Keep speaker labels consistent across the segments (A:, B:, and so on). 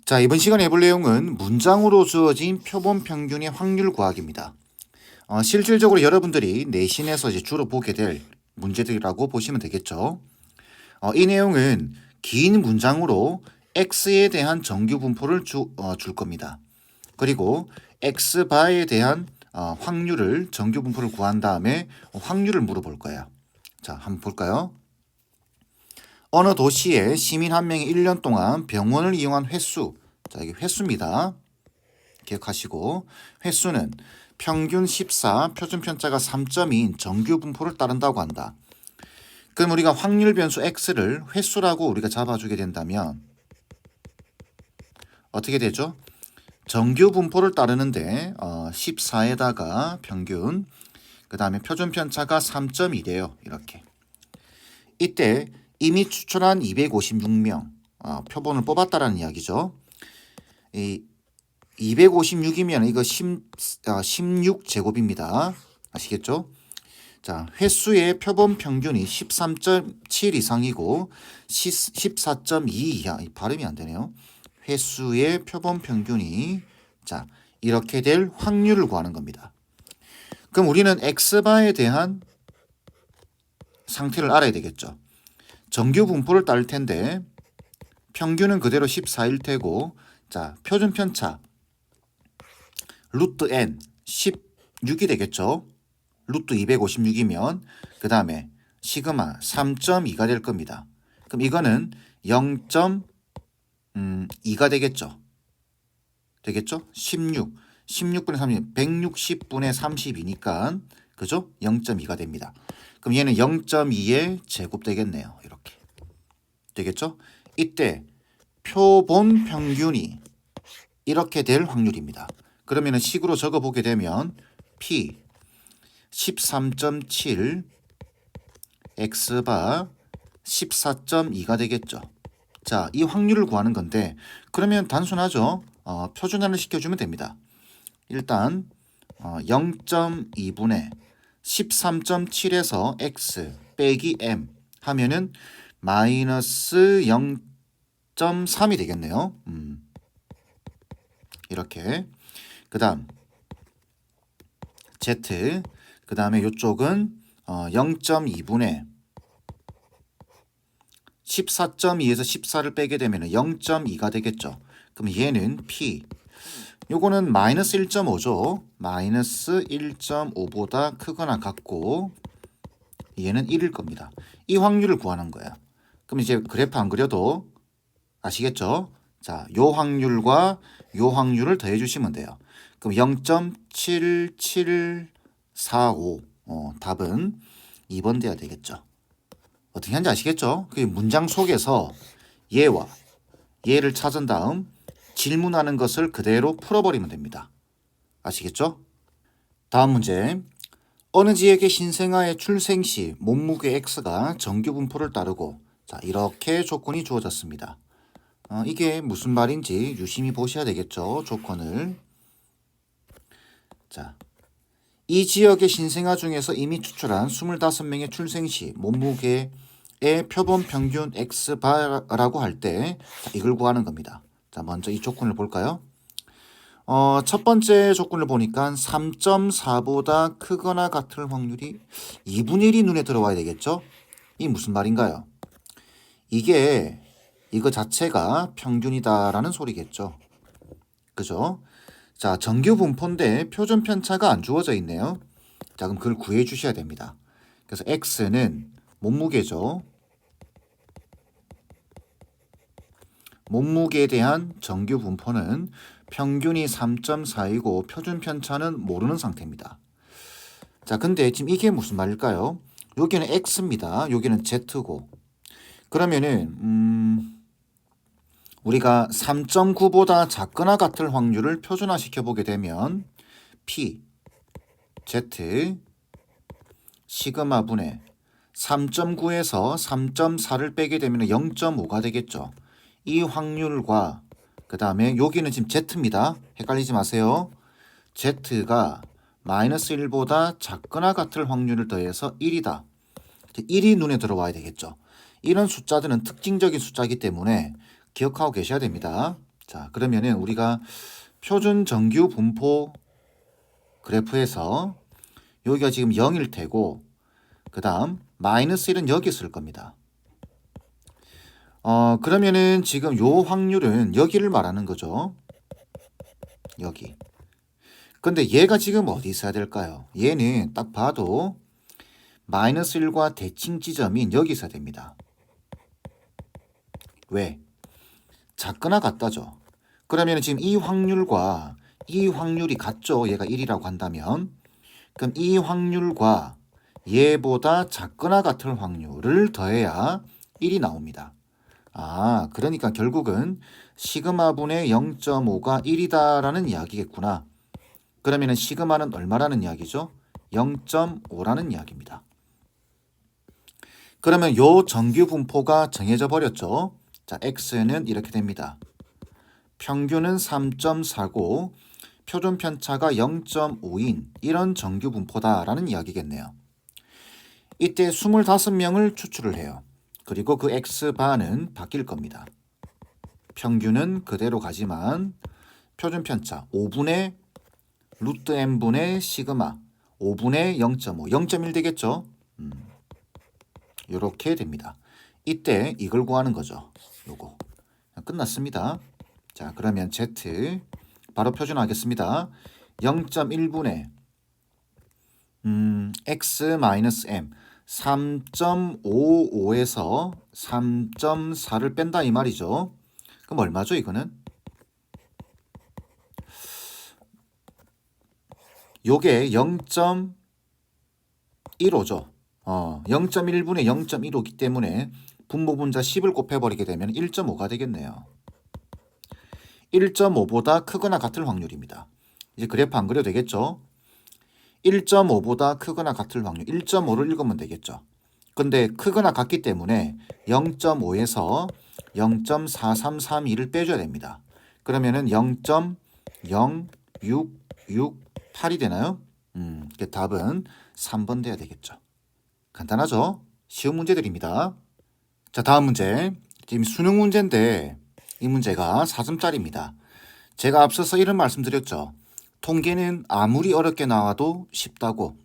A: 자, 이번 시간에 해볼 내용은 문장으로 주어진 표본 평균의 확률 구하기입니다. 실질적으로 여러분들이 내신에서 이제 주로 보게 될 문제들이라고 보시면 되겠죠. 이 내용은 긴 문장으로 x에 대한 정규 분포를 줄 겁니다. 그리고 x바에 대한 확률을 정규 분포를 구한 다음에 확률을 물어볼 거예요. 자, 한번 볼까요? 어느 도시에 시민 한 명이 1년 동안 병원을 이용한 횟수. 자, 이게 횟수입니다. 기억하시고 횟수는 평균 14, 표준 편차가 3점인 정규 분포를 따른다고 한다. 그럼 우리가 확률 변수 x를 횟수라고 우리가 잡아주게 된다면 어떻게 되죠? 정규 분포를 따르는데 14에다가 평균, 그 다음에 표준 편차가 3.2래요. 이렇게. 이때 이미 추천한 256명 표본을 뽑았다라는 이야기죠. 이 256이면 이거 16제곱입니다. 아시겠죠? 자, 횟수의 표본 평균이 13.7 이상이고 14.2 이하. 발음이 안 되네요. 횟수의 표본 평균이 자, 이렇게 될 확률을 구하는 겁니다. 그럼 우리는 x바에 대한 상태를 알아야 되겠죠. 정규 분포를 따를 텐데 평균은 그대로 14일 테고 자, 표준 편차 루트 n 16이 되겠죠. 루트 256이면 그 다음에 시그마 3.2가 될 겁니다. 그럼 이거는 0.2가 되겠죠. 되겠죠? 16분의 30, 160분의 30이니까 그죠? 0.2가 됩니다. 그럼 얘는 0.2의 제곱 되겠네요. 이렇게 되겠죠? 이때 표본 평균이 이렇게 될 확률입니다. 그러면 식으로 적어보게 되면 P 13.7 X바 14.2가 되겠죠. 자, 이 확률을 구하는 건데 그러면 단순하죠. 표준화를 시켜주면 됩니다. 일단 0.2분의 13.7에서 X 빼기 M 하면은 마이너스 0.3이 되겠네요. 이렇게. 그 다음 Z, 그 다음에 이쪽은 0.2분의 14.2에서 14를 빼게 되면 0.2가 되겠죠. 그럼 얘는 P, 요거는 마이너스 1.5죠. 마이너스 1.5보다 크거나 같고 얘는 1일 겁니다. 이 확률을 구하는 거야. 그럼 이제 그래프 안 그려도 아시겠죠? 자, 요 확률과 요 확률을 더해 주시면 돼요. 그럼 0.7745 답은 2번 돼야 되겠죠. 어떻게 하는지 아시겠죠? 그 문장 속에서 얘와 얘를 찾은 다음 질문하는 것을 그대로 풀어버리면 됩니다. 아시겠죠? 다음 문제. 어느 지역의 신생아의 출생 시 몸무게 X가 정규 분포를 따르고 자, 이렇게 조건이 주어졌습니다. 이게 무슨 말인지 유심히 보셔야 되겠죠. 조건을. 자, 이 지역의 신생아 중에서 이미 추출한 25명의 출생 시 몸무게의 표본 평균 X바라고 할 때 이걸 구하는 겁니다. 자, 먼저 이 조건을 볼까요? 첫 번째 조건을 보니까 3.4보다 크거나 같을 확률이 2분의 1이 눈에 들어와야 되겠죠? 이 무슨 말인가요? 이거 자체가 평균이다라는 소리겠죠. 그죠? 자, 정규 분포인데 표준 편차가 안 주어져 있네요. 자, 그럼 그걸 구해 주셔야 됩니다. 그래서 X는 몸무게죠. 몸무게에 대한 정규 분포는 평균이 3.4이고 표준 편차는 모르는 상태입니다. 자, 근데 지금 이게 무슨 말일까요? 여기는 X입니다. 여기는 Z고. 그러면은 우리가 3.9보다 작거나 같을 확률을 표준화 시켜보게 되면 P, Z, 시그마 분의 3.9에서 3.4를 빼게 되면 0.5가 되겠죠. 이 확률과 그 다음에 여기는 지금 Z입니다. 헷갈리지 마세요. Z가 마이너스 1보다 작거나 같을 확률을 더해서 1이다. 1이 눈에 들어와야 되겠죠. 이런 숫자들은 특징적인 숫자이기 때문에 기억하고 계셔야 됩니다. 자, 그러면은 우리가 표준 정규 분포 그래프에서 여기가 지금 0일 테고 그 다음 마이너스 1은 여기 있을 겁니다. 그러면은 지금 요 확률은 여기를 말하는 거죠. 여기. 근데 얘가 지금 어디 있어야 될까요? 얘는 딱 봐도 마이너스 1과 대칭 지점인 여기 있어야 됩니다. 왜? 작거나 같다죠. 그러면 지금 이 확률과 이 확률이 같죠. 얘가 1이라고 한다면. 그럼 이 확률과 얘보다 작거나 같은 확률을 더해야 1이 나옵니다. 그러니까 결국은 시그마분의 0.5가 1이다라는 이야기겠구나. 그러면 시그마는 얼마라는 이야기죠? 0.5라는 이야기입니다. 그러면 요 정규 분포가 정해져 버렸죠. 자, x는 이렇게 됩니다. 평균은 3.4고 표준 편차가 0.5인 이런 정규 분포다라는 이야기겠네요. 이때 25명을 추출을 해요. 그리고 그 x바는 바뀔 겁니다. 평균은 그대로 가지만 표준 편차 5분의 루트 n분의 시그마 5분의 0.5 0.1 되겠죠? 이렇게 됩니다. 이때 이걸 구하는 거죠. 요거 끝났습니다. 자, 그러면 z 바로 표준하겠습니다. 0.1분의 x-m 3.55에서 3.4를 뺀다 이 말이죠. 그럼 얼마죠 이거는? 요게 0.15죠. 0.1분의 0.15기 때문에 분모분자 10을 곱해버리게 되면 1.5가 되겠네요. 1.5보다 크거나 같을 확률입니다. 이제 그래프 안 그려도 되겠죠? 1.5보다 크거나 같을 확률 1.5를 읽으면 되겠죠. 근데 크거나 같기 때문에 0.5에서 0.4332를 빼줘야 됩니다. 그러면은 0.0668이 되나요? 답은 3번 돼야 되겠죠. 간단하죠? 쉬운 문제들입니다. 자, 다음 문제. 지금 수능 문제인데 이 문제가 4점짜리입니다. 제가 앞서서 이런 말씀드렸죠. 통계는 아무리 어렵게 나와도 쉽다고.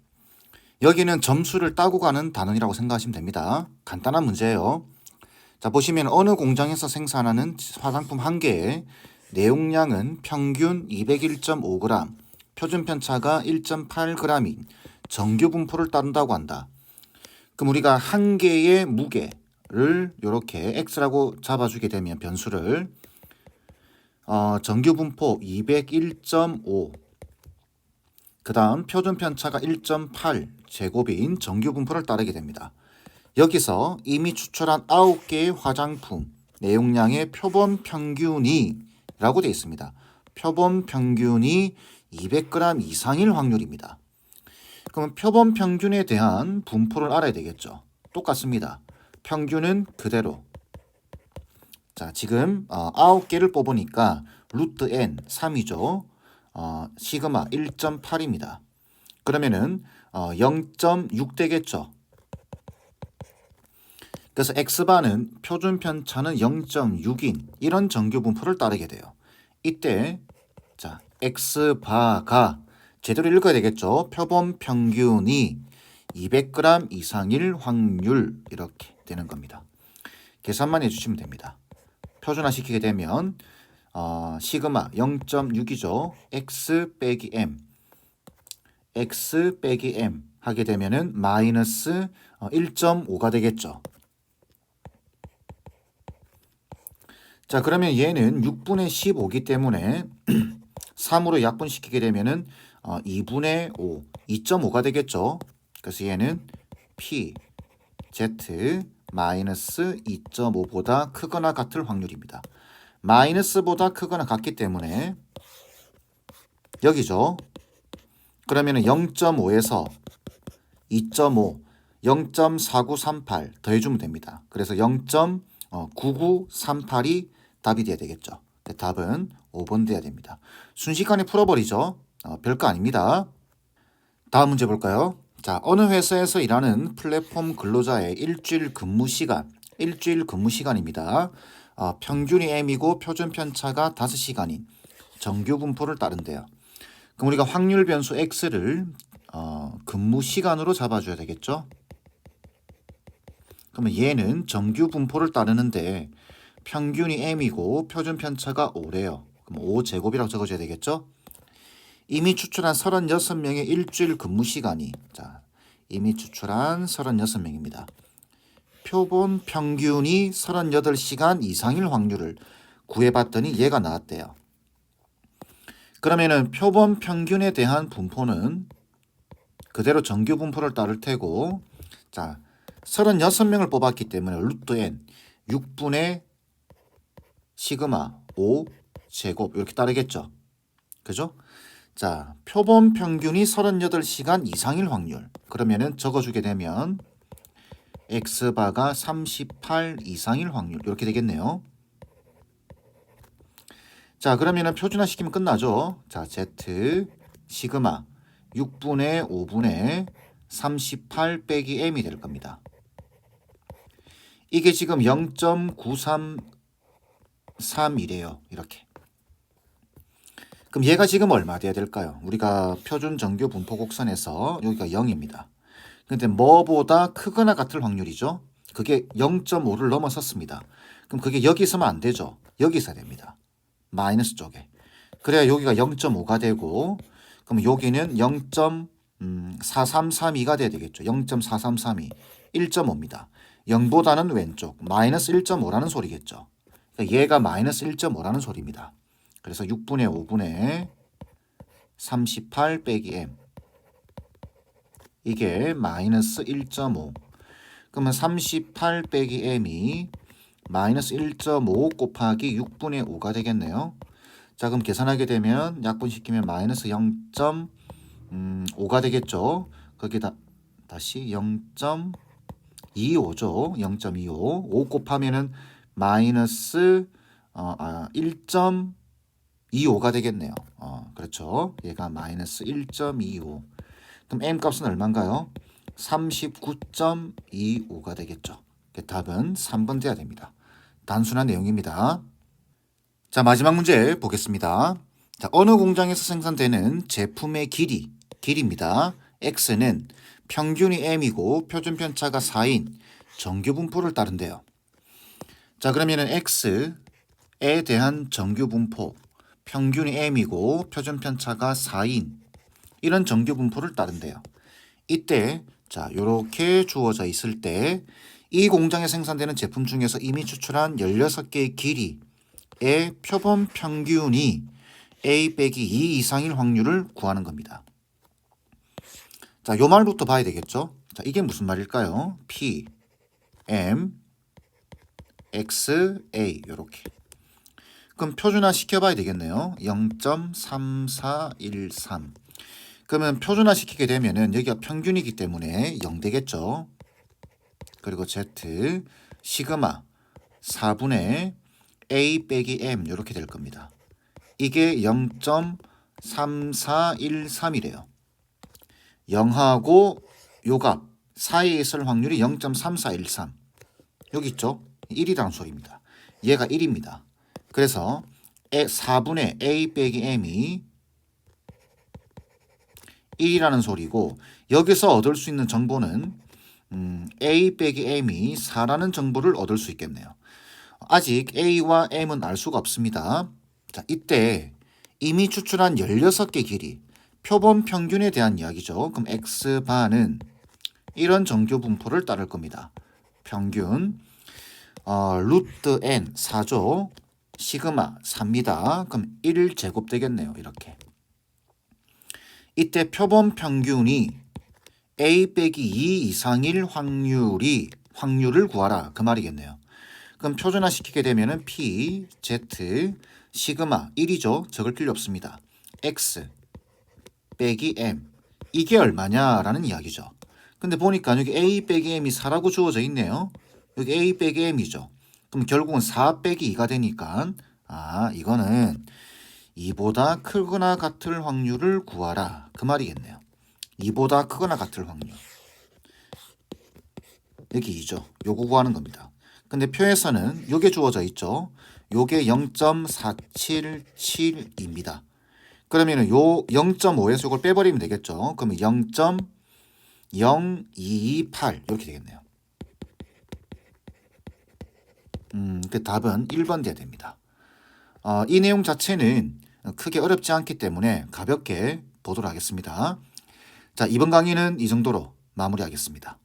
A: 여기는 점수를 따고 가는 단원이라고 생각하시면 됩니다. 간단한 문제예요. 자, 보시면 어느 공장에서 생산하는 화장품 한 개의 내용량은 평균 201.5g, 표준 편차가 1.8g인 정규 분포를 따른다고 한다. 그럼 우리가 한 개의 무게를 이렇게 x라고 잡아주게 되면 변수를 정규 분포 201.5 그 다음 표준 편차가 1.8 제곱인 정규 분포를 따르게 됩니다. 여기서 이미 추출한 9개의 화장품 내용량의 표본 평균이 라고 되어 있습니다. 표본 평균이 200g 이상일 확률입니다. 그러면 표본 평균에 대한 분포를 알아야 되겠죠. 똑같습니다. 평균은 그대로. 자, 지금 9개를 뽑으니까 루트 n 3이죠. 시그마 1.8입니다. 그러면은 0.6 되겠죠. 그래서 x바는 표준 편차는 0.6인 이런 정규 분포를 따르게 돼요. 이때 자, x바가 제대로 읽어야 되겠죠. 표본 평균이 200g 이상일 확률 이렇게 되는 겁니다. 계산만 해주시면 됩니다. 표준화 시키게 되면 시그마 0.6이죠. x 빼기 m x 빼기 m 하게 되면은 마이너스 1.5가 되겠죠. 자, 그러면 얘는 6분의 15이기 때문에 3으로 약분시키게 되면은 2분의 5, 2.5가 되겠죠. 그래서 얘는 p, z 마이너스 2.5보다 크거나 같을 확률입니다. 마이너스보다 크거나 같기 때문에 여기죠. 그러면은 0.5에서 2.5, 0.4938 더해주면 됩니다. 그래서 0.9938이 답이 돼야 되겠죠. 답은 5번 돼야 됩니다. 순식간에 풀어버리죠. 별거 아닙니다. 다음 문제 볼까요? 자, 어느 회사에서 일하는 플랫폼 근로자의 일주일 근무 시간입니다. 평균이 m이고 표준 편차가 5시간인 정규 분포를 따른대요. 그럼 우리가 확률 변수 x를 근무 시간으로 잡아줘야 되겠죠? 그러면 얘는 정규 분포를 따르는데 평균이 m이고 표준 편차가 5래요. 그럼 5제곱이라고 적어줘야 되겠죠? 이미 추출한 36명의 일주일 근무 시간이 이미 추출한 36명입니다. 표본 평균이 38시간 이상일 확률을 구해봤더니 얘가 나왔대요. 그러면은 표본 평균에 대한 분포는 그대로 정규 분포를 따를 테고 36명을 뽑았기 때문에 루트 n 6분의 시그마 5 제곱 이렇게 따르겠죠. 그죠? 표본 평균이 38시간 이상일 확률. 그러면은 적어주게 되면 x바가 38 이상일 확률 이렇게 되겠네요. 그러면은 표준화 시키면 끝나죠. z 시그마 6분의 5분의 38 빼기 m이 될 겁니다. 이게 지금 0.933이래요. 이렇게. 그럼 얘가 지금 얼마 돼야 될까요? 우리가 표준 정규 분포 곡선에서 여기가 0입니다. 근데 뭐보다 크거나 같을 확률이죠. 그게 0.5를 넘어섰습니다. 그럼 그게 여기 있으면 안 되죠. 여기 있어야 됩니다. 마이너스 쪽에. 그래야 여기가 0.5가 되고 그럼 여기는 0.4332가 돼야 되겠죠. 0.4332 1.5입니다. 0보다는 왼쪽 마이너스 1.5라는 소리겠죠. 그러니까 얘가 마이너스 1.5라는 소리입니다. 그래서 6분의 5분의 38 빼기 m 이게 마이너스 1.5 그러면 38 빼기 m이 마이너스 1.5 곱하기 6분의 5가 되겠네요. 그럼 계산하게 되면 약분시키면 마이너스 0.5가 되겠죠. 거기다 다시 0.25죠. 0.25 5 곱하면은 마이너스 1.25가 되겠네요. 그렇죠. 얘가 마이너스 1.25 그럼 m 값은 얼마인가요? 39.25가 되겠죠. 답은 3번 돼야 됩니다. 단순한 내용입니다. 마지막 문제 보겠습니다. 어느 공장에서 생산되는 제품의 길이입니다. x는 평균이 m이고 표준 편차가 4인 정규 분포를 따른대요. 그러면은 x에 대한 정규 분포 평균이 m이고 표준 편차가 4인 이런 정규 분포를 따른대요. 이때 요렇게 주어져 있을 때 이 공장에 생산되는 제품 중에서 이미 추출한 16개의 길이의 표본 평균이 a 빼기 2 이상일 확률을 구하는 겁니다. 요 말부터 봐야 되겠죠. 이게 무슨 말일까요? p, m, x, a 요렇게. 그럼 표준화 시켜봐야 되겠네요. 0.3413 그러면 표준화 시키게 되면은 여기가 평균이기 때문에 0 되겠죠. 그리고 z 시그마 4분의 a 빼기 m 이렇게 될 겁니다. 이게 0.3413이래요. 0하고 요 값 사이에 있을 확률이 0.3413 여기 있죠. 1이라는 소리입니다. 얘가 1입니다. 그래서 4분의 a 빼기 m이 1이라는 소리고 여기서 얻을 수 있는 정보는 a 빼기 m이 4라는 정보를 얻을 수 있겠네요. 아직 a와 m은 알 수가 없습니다. 이때 이미 추출한 16개 길이 표본 평균에 대한 이야기죠. 그럼 x바는 이런 정규 분포를 따를 겁니다. 평균 루트 n 4죠. 시그마 3입니다. 그럼 1제곱 되겠네요. 이렇게. 이때 표본 평균이 a 빼기 2 이상일 확률을 구하라 그 말이겠네요. 그럼 표준화 시키게 되면은 p, z, 시그마 1이죠. 적을 필요 없습니다. x 빼기 m 이게 얼마냐라는 이야기죠. 근데 보니까 여기 a 빼기 m이 4라고 주어져 있네요. 여기 a 빼기 m이죠. 그럼 결국은 4 빼기 2가 되니까 이거는 2보다 크거나 같을 확률을 구하라 그 말이겠네요. 2보다 크거나 같을 확률. 여기 2죠. 요거 구하는 겁니다. 근데 표에서는 요게 주어져 있죠. 요게 0.477입니다. 그러면은 요 0.5에서 이걸 빼버리면 되겠죠. 그러면 0.0228 이렇게 되겠네요. 그 답은 1번 돼야 됩니다. 이 내용 자체는 크게 어렵지 않기 때문에 가볍게 보도록 하겠습니다. 자, 이번 강의는 이 정도로 마무리하겠습니다.